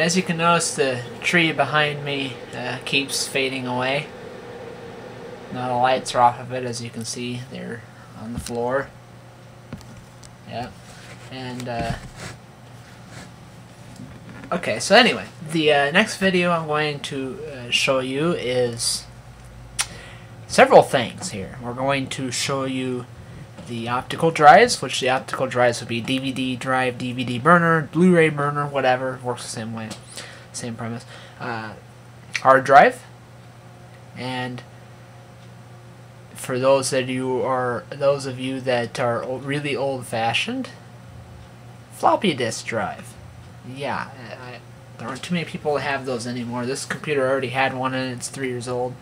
As you can notice, the tree behind me keeps fading away. Now the lights are off of it, as you can see. They're on the floor. Yep. And, okay, so anyway, the next video I'm going to show you is several things here. We're going to show you the optical drives, which the optical drives would be DVD drive, DVD burner, Blu-ray burner, whatever. Works the same way, same premise. Hard drive, and for those of you that are really old-fashioned, floppy disk drive. Yeah, there aren't too many people that have those anymore. This computer already had one, and it's 3 years old,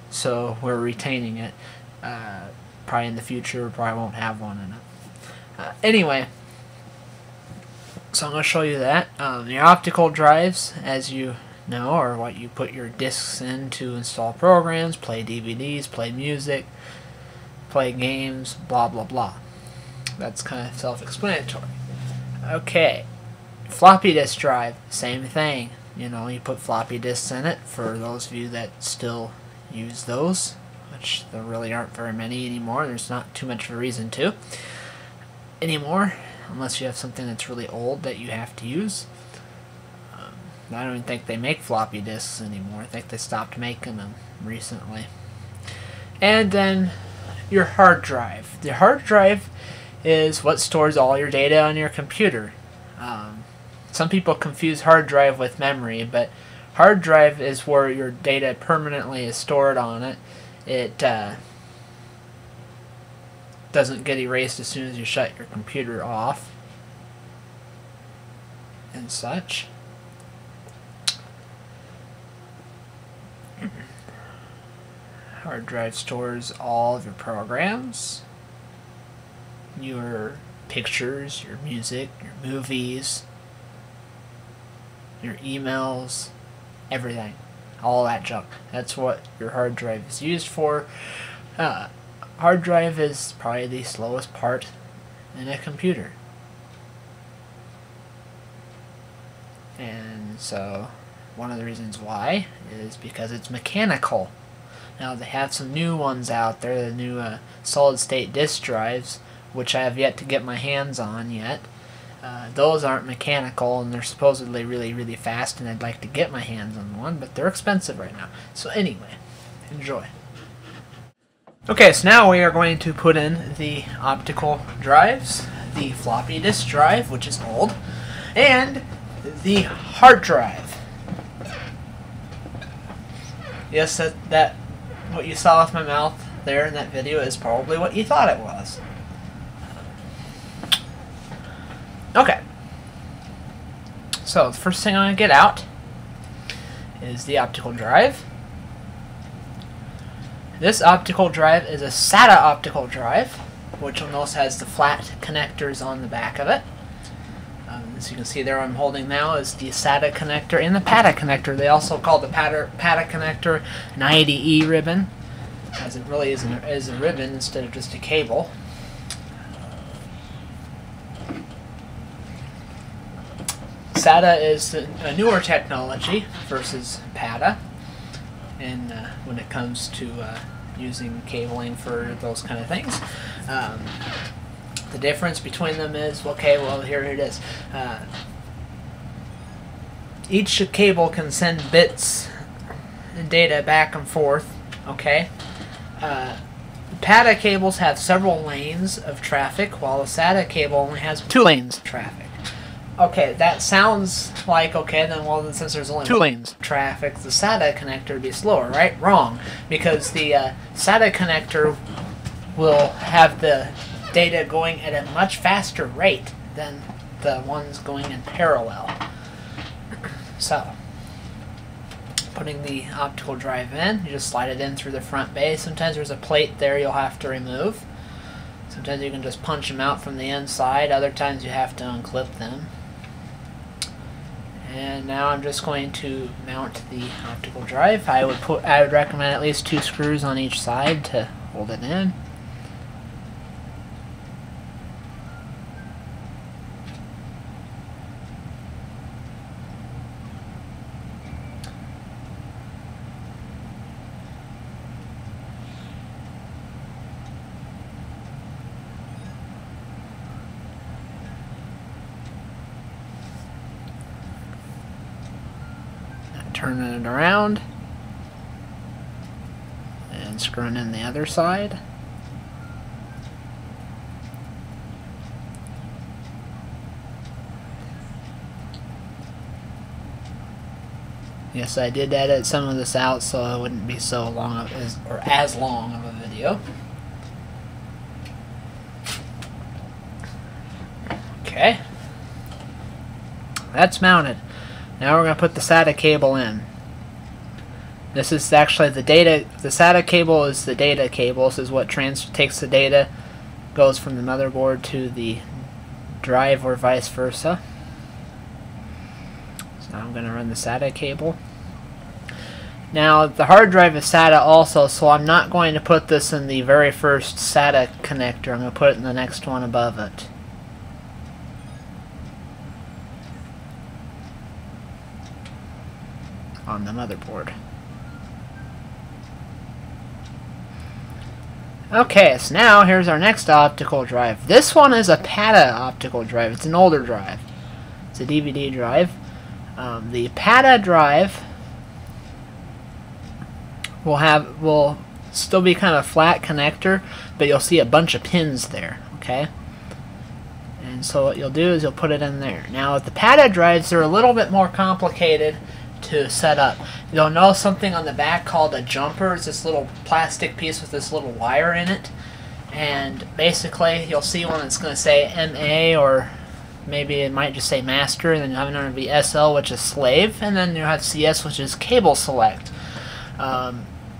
so we're retaining it. Probably in the future, probably won't have one in it. Anyway, so I'm going to show you that. Your optical drives, as you know, are what you put your discs in to install programs, play DVDs, play music, play games, blah blah blah. That's kind of self-explanatory. Okay, floppy disk drive, same thing. You know, you put floppy disks in it, for those of you that still use those, which there really aren't very many anymore. There's not too much of a reason to anymore, unless you have something that's really old that you have to use. I don't even think they make floppy disks anymore. I think they stopped making them recently. And then your hard drive. The hard drive is what stores all your data on your computer. Some people confuse hard drive with memory, but hard drive is where your data permanently is stored on it. It doesn't get erased as soon as you shut your computer off and such. Hard drive stores all of your programs, your pictures, your music, your movies, your emails, everything. All that junk. That's what your hard drive is used for. Hard drive is probably the slowest part in a computer. And so, one of the reasons why is because it's mechanical. Now, they have some new ones out there, the new solid-state disk drives, which I have yet to get my hands on yet. Those aren't mechanical, and they're supposedly really, really fast, and I'd like to get my hands on one, but they're expensive right now. So anyway, enjoy. Okay, so now we are going to put in the optical drives, the floppy disk drive, which is old, and the hard drive. Yes, that what you saw with my mouth there in that video is probably what you thought it was. Okay. So the first thing I'm going to get out is the optical drive. This optical drive is a SATA optical drive, which you'll notice has the flat connectors on the back of it. As you can see there, I'm holding now is the SATA connector and the PATA connector. They also call the PATA connector an IDE ribbon, as it really is a ribbon instead of just a cable. SATA is a newer technology versus PATA, and when it comes to using cabling for those kind of things. The difference between them is, okay, well, here it is. Each cable can send bits and data back and forth, okay? PATA cables have several lanes of traffic, while the SATA cable only has 2 lanes of traffic. Okay, that sounds like, okay, then, well, since there's only 2 lanes of traffic, the SATA connector would be slower, right? Wrong, because the SATA connector will have the data going at a much faster rate than the ones going in parallel. So, putting the optical drive in, you just slide it in through the front bay. Sometimes there's a plate there you'll have to remove. Sometimes you can just punch them out from the inside. Other times you have to unclip them. And now I'm just going to mount the optical drive. I would recommend at least 2 screws on each side to hold it in. turning it around and screwing in the other side. Yes, I did edit some of this out so it wouldn't be so long as long of a video. Okay. That's mounted. Now we're going to put the SATA cable in. This is actually the data. The SATA cable is the data cable. This is what takes the data, goes from the motherboard to the drive or vice versa. So now I'm going to run the SATA cable. Now the hard drive is SATA also, so I'm not going to put this in the very first SATA connector. I'm going to put it in the next one above it. On the motherboard. Okay, so now here's our next optical drive. This one is a PATA optical drive. It's an older drive. It's a DVD drive. The PATA drive will still be kind of a flat connector, but you'll see a bunch of pins there. Okay. And so what you'll do is you'll put it in there. Now with the PATA drives, they're a little bit more complicated to set up. You'll know something on the back called a jumper. It's this little plastic piece with this little wire in it, and basically you'll see one that's going to say MA, or maybe it might just say master, and then you'll have another be SL, which is slave, and then you'll have CS, which is cable select.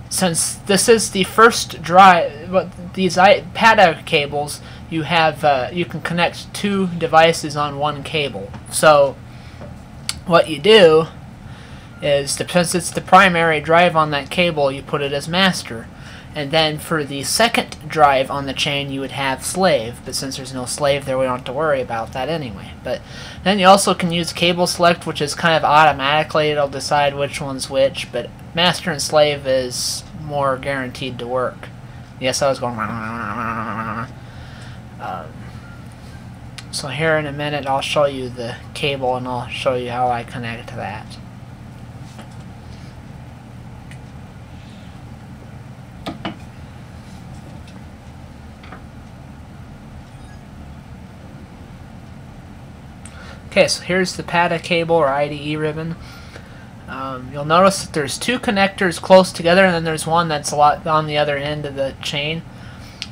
Since this is the first drive, but these PATA cables, you have you can connect two devices on one cable. So what you do is, since it's the primary drive on that cable, you put it as master, and then for the second drive on the chain you would have slave, but since there's no slave there, we don't have to worry about that anyway. But then you also can use cable select, which is kind of automatically, it'll decide which one's which, but master and slave is more guaranteed to work. Yes, I was going so here in a minute I'll show you the cable and I'll show you how I connect to that. Okay, so here's the PATA cable or IDE ribbon. You'll notice that there's two connectors close together, and then there's one that's a lot on the other end of the chain.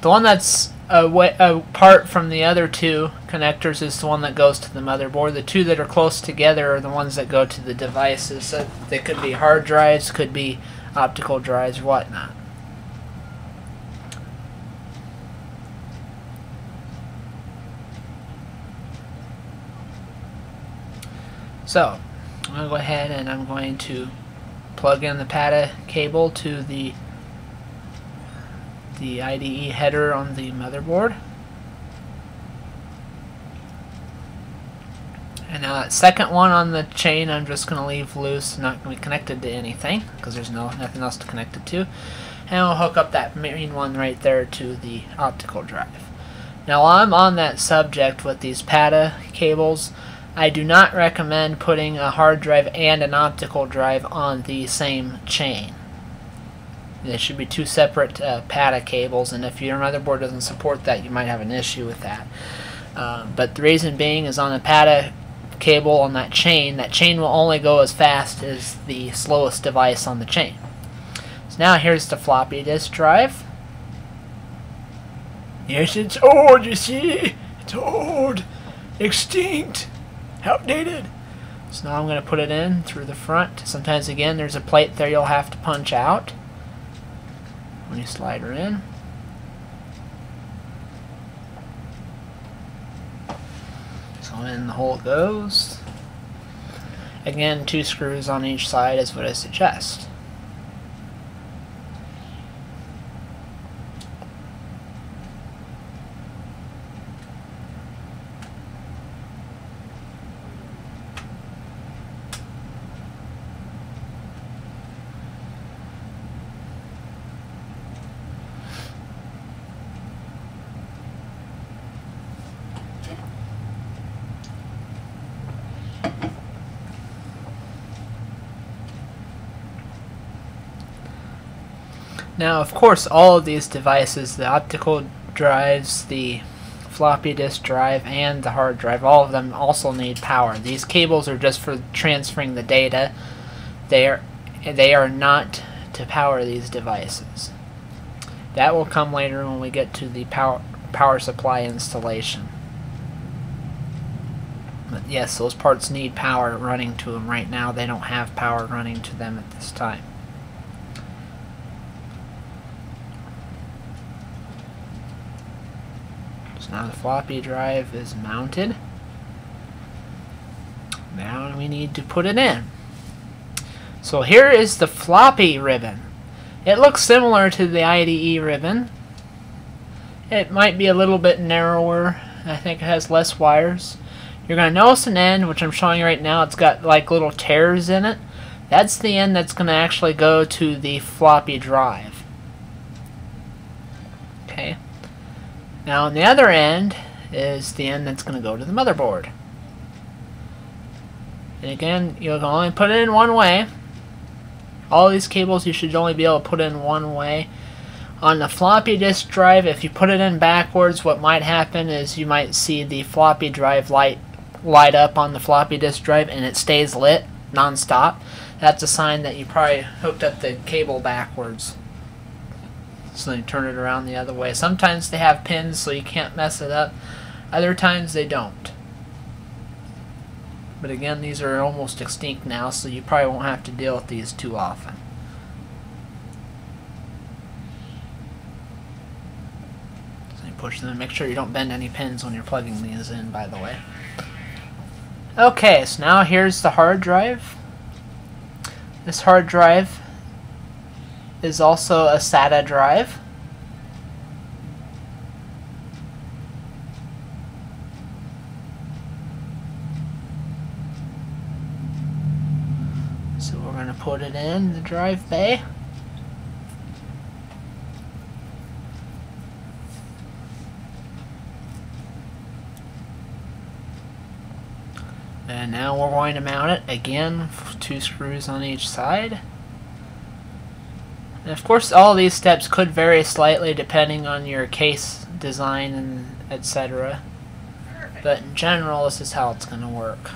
The one that's apart from the other two connectors is the one that goes to the motherboard. The two that are close together are the ones that go to the devices. So they could be hard drives, could be optical drives, or whatnot. So I'm going to go ahead and I'm going to plug in the PATA cable to the IDE header on the motherboard. And now that second one on the chain I'm just going to leave loose, not going to be connected to anything because there's nothing else to connect it to. And we'll hook up that main one right there to the optical drive. Now while I'm on that subject with these PATA cables, I do not recommend putting a hard drive and an optical drive on the same chain. There should be two separate PATA cables, and if your motherboard doesn't support that, you might have an issue with that. But the reason being is on the PATA cable on that chain will only go as fast as the slowest device on the chain. So now here's the floppy disk drive. Yes, it's old, you see? It's old. Extinct. Outdated. So now I'm going to put it in through the front. Sometimes again there's a plate there you'll have to punch out when you slide her in. So in the hole it goes. Again, 2 screws on each side is what I suggest. Now, of course, all of these devices, the optical drives, the floppy disk drive, and the hard drive, all of them also need power. These cables are just for transferring the data. They are not to power these devices. That will come later when we get to the power supply installation. But yes, those parts need power running to them. Right now they don't have power running to them at this time. So now the floppy drive is mounted. Now we need to put it in. So here is the floppy ribbon. It looks similar to the IDE ribbon. It might be a little bit narrower. I think it has less wires. You're going to notice an end, which I'm showing you right now. It's got like little tears in it. That's the end that's going to actually go to the floppy drive. Okay. Now on the other end is the end that's going to go to the motherboard. And again, you can only put it in one way. All these cables you should only be able to put in one way. On the floppy disk drive, if you put it in backwards, what might happen is you might see the floppy drive light up on the floppy disk drive and it stays lit non-stop. That's a sign that you probably hooked up the cable backwards. So you turn it around the other way. Sometimes they have pins so you can't mess it up. Other times they don't. But again, these are almost extinct now, so you probably won't have to deal with these too often. So you push them, make sure you don't bend any pins when you're plugging these in, by the way. Okay, so now here's the hard drive. This hard drive is also a SATA drive. So we're going to put it in the drive bay. And now we're going to mount it again, 2 screws on each side. And of course all these steps could vary slightly depending on your case design and etc. But in general, this is how it's going to work.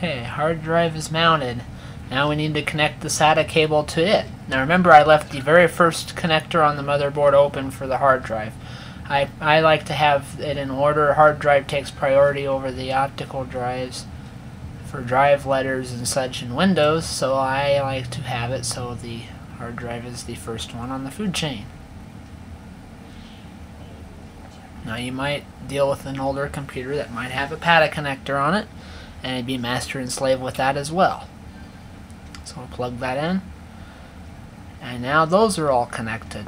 Okay, hard drive is mounted. Now we need to connect the SATA cable to it. Now remember, I left the very first connector on the motherboard open for the hard drive. I like to have it in order. Hard drive takes priority over the optical drives for drive letters and such in Windows, so I like to have it so the hard drive is the first one on the food chain. Now you might deal with an older computer that might have a PATA connector on it, and it'd be master and slave with that as well. So we'll plug that in, and now those are all connected.